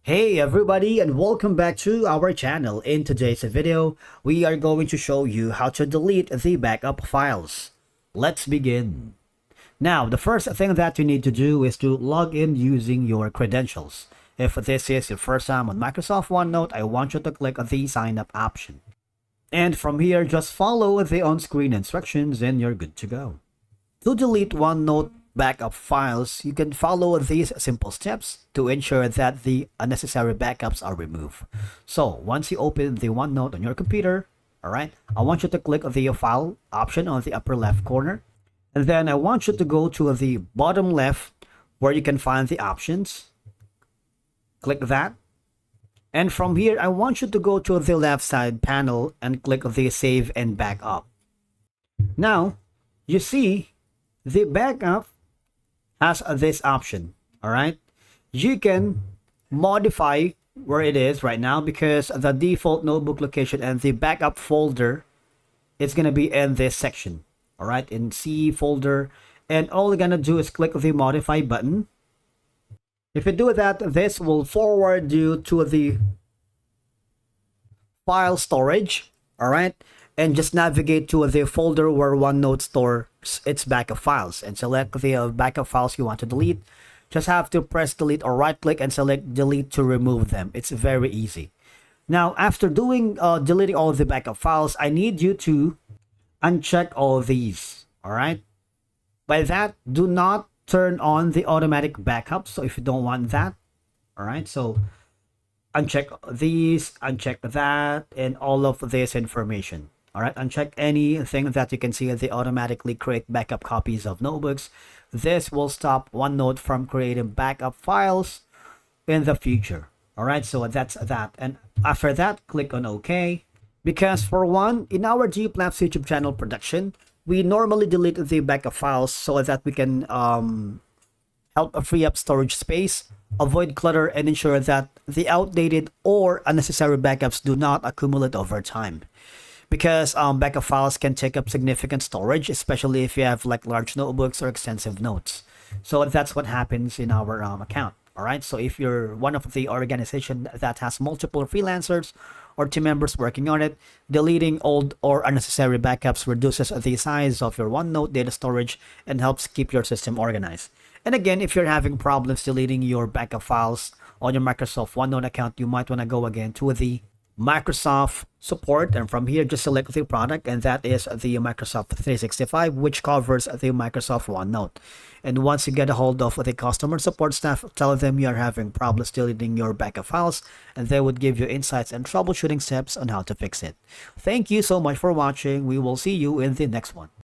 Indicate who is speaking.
Speaker 1: Hey everybody, and welcome back to our channel. In today's video, we are going to show you how to delete the backup files. Let's begin. Now, the first thing that you need to do is to log in using your credentials. If this is your first time on Microsoft OneNote, I want you to click the sign up option. And from here, just follow the on-screen instructions and you're good to go. To delete OneNote backup files, you can follow these simple steps to ensure that the unnecessary backups are removed. So once you open the OneNote on your computer, alright, I want you to click the file option on the upper left corner. And then I want you to go to the bottom left where you can find the options. Click that. And from here, I want you to go to the left side panel and click the save and backup. Now, you see the backup has this option. All right, you can modify where it is right now because the default notebook location and the backup folder is going to be in this section. All right, in C folder, and all you're going to do is click the modify button. If you do that, this will forward you to the file storage. All right, and just navigate to the folder where OneNote stores its backup files and select the backup files you want to delete. Just have to press delete or right click and select delete to remove them. It's very easy. Now, after doing deleting all of the backup files, I need you to uncheck all of these. All right. By that, do not turn on the automatic backup. So if you don't want that, all right. So uncheck these, uncheck that, and all of this information. All right, uncheck anything that you can see they automatically create backup copies of notebooks. This will stop OneNote from creating backup files in the future. All right, so that's that. And after that, click on OK. Because for one, in our Jeep Labs YouTube channel production, we normally delete the backup files so that we can help free up storage space, avoid clutter, and ensure that the outdated or unnecessary backups do not accumulate over time. Because backup files can take up significant storage, especially if you have like large notebooks or extensive notes. So that's what happens in our account. All right. So if you're one of the organization that has multiple freelancers or team members working on it, deleting old or unnecessary backups reduces the size of your OneNote data storage and helps keep your system organized. And again, if you're having problems deleting your backup files on your Microsoft OneNote account, you might want to go again to the Microsoft support, and from here just select the product, and that is the Microsoft 365, which covers the Microsoft OneNote. And once you get a hold of the customer support staff, tell them you're having problems deleting your backup files, and they would give you insights and troubleshooting steps on how to fix it. Thank you so much for watching. We will see you in the next one.